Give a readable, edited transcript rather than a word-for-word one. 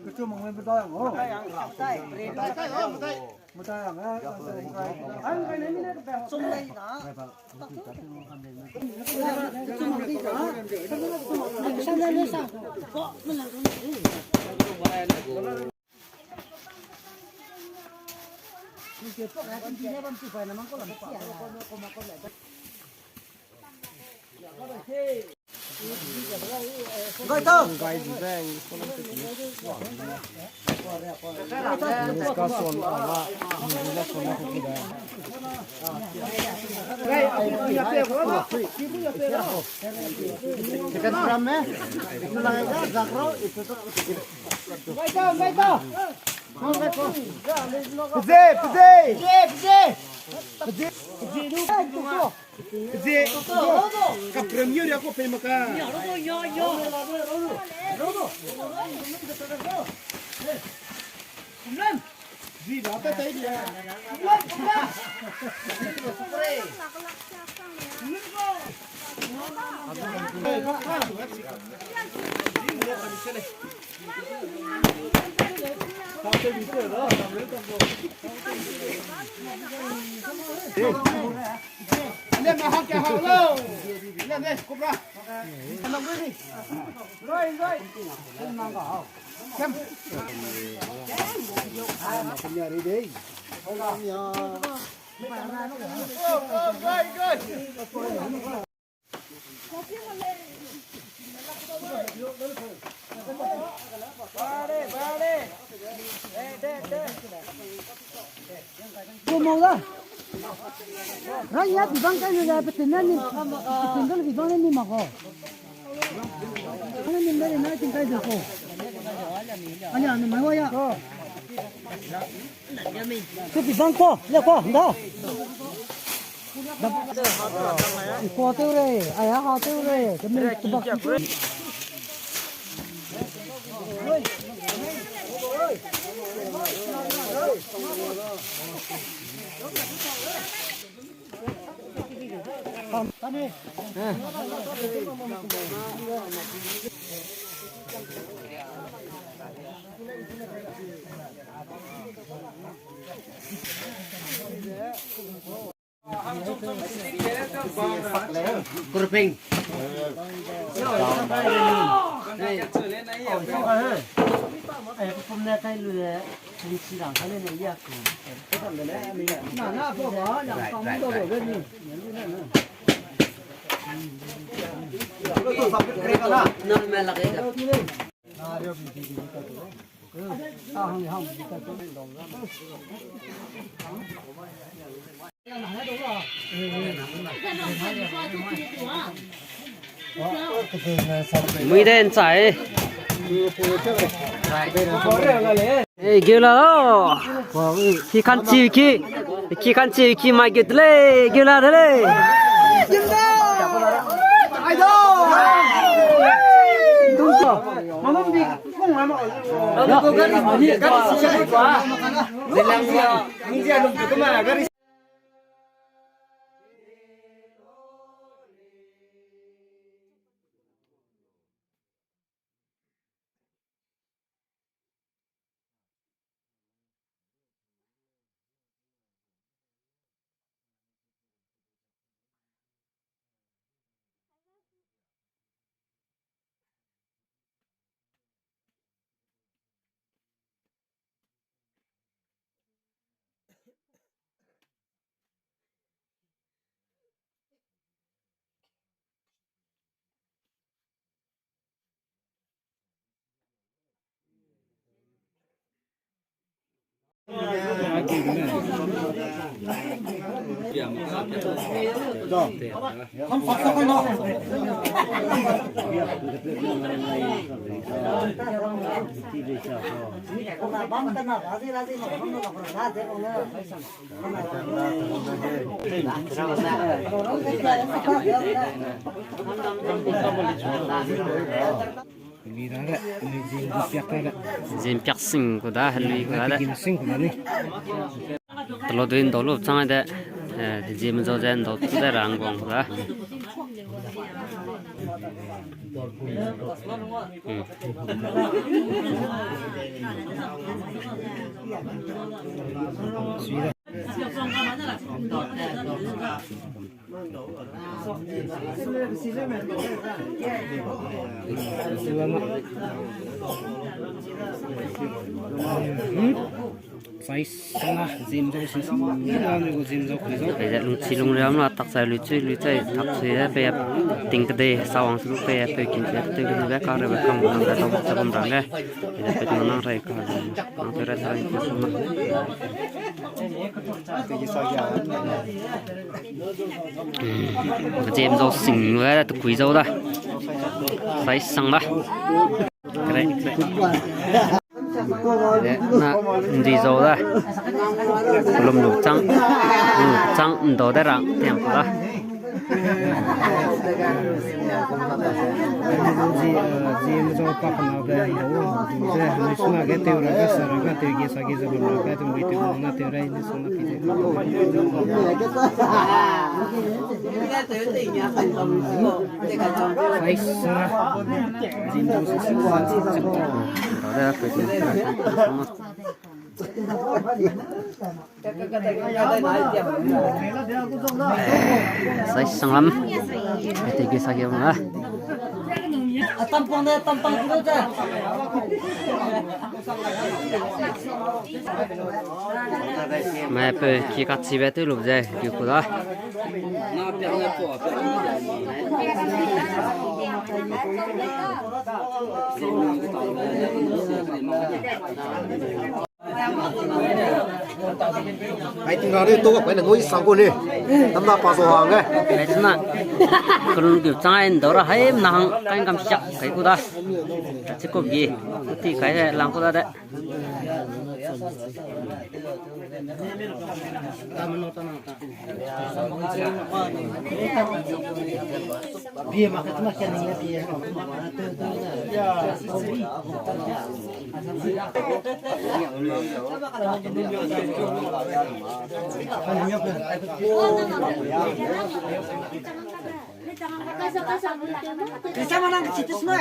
그쪽 먹는 거다. Raya bibang kan ada petenan ni, tinggal bibang ni mago. Mana ni mana nak tinggal dulu. Anya ni mana ya? Tu bibang ko, le ko, dah. Ko tu re, ayah ko tu re, kami tebak. Kurping. Hôm nay cái lừa mình chỉ làm cái này nhỉ? Nà phô có, nà không đâu được bên gì. Nó mới là cái mới đen chảy gila ki kanchi ki mai gitle gila dhale Jim piak sing ko da halui ko da tlo duin dolu chang da jim zo jan do da rang gong ko da Sai sana Jim zo si ni Jim zo khui zo bây giờ lung chi lung ram là tắc sai lùi chơi thắc suy ra bây giờ tính cái đây sau ông xuống bây giờ tôi kiếm tiền tôi kiếm được cái rồi không làm ra đâu sẽ không làm đấy bây giờ tôi nó ra cái nó tôi ra thay cái số mà Jim zo xinh quá là tôi quý dâu đó sai sang đó cái này na đi dâu đó lùm lục trắng đồ đấy rằng tiền của đó Jim zo pa na ga yo je ni suna ga te ura ga sara ga te ge sa ge za ba ga te ngi te na te ra ni suna pi te sai sana Jim zo si si đó là cái chuyện sai sang lắm cái cái sao mà tampang itu dah. mẹ bơi khi cắt chi bé tôi lục dây kiểu của đó Hãy tin vào đi tôi gặp cái là ngôi sao cô đi tấm đá bao số hàng đấy đấy chứ mà còn kiểu trang đó là hay nàng cái cầm chặt cái của đó chứ có gì thì cái này làm của đó đấy Dia makan tu macam ni dia. Kasih mana kecil tu semua.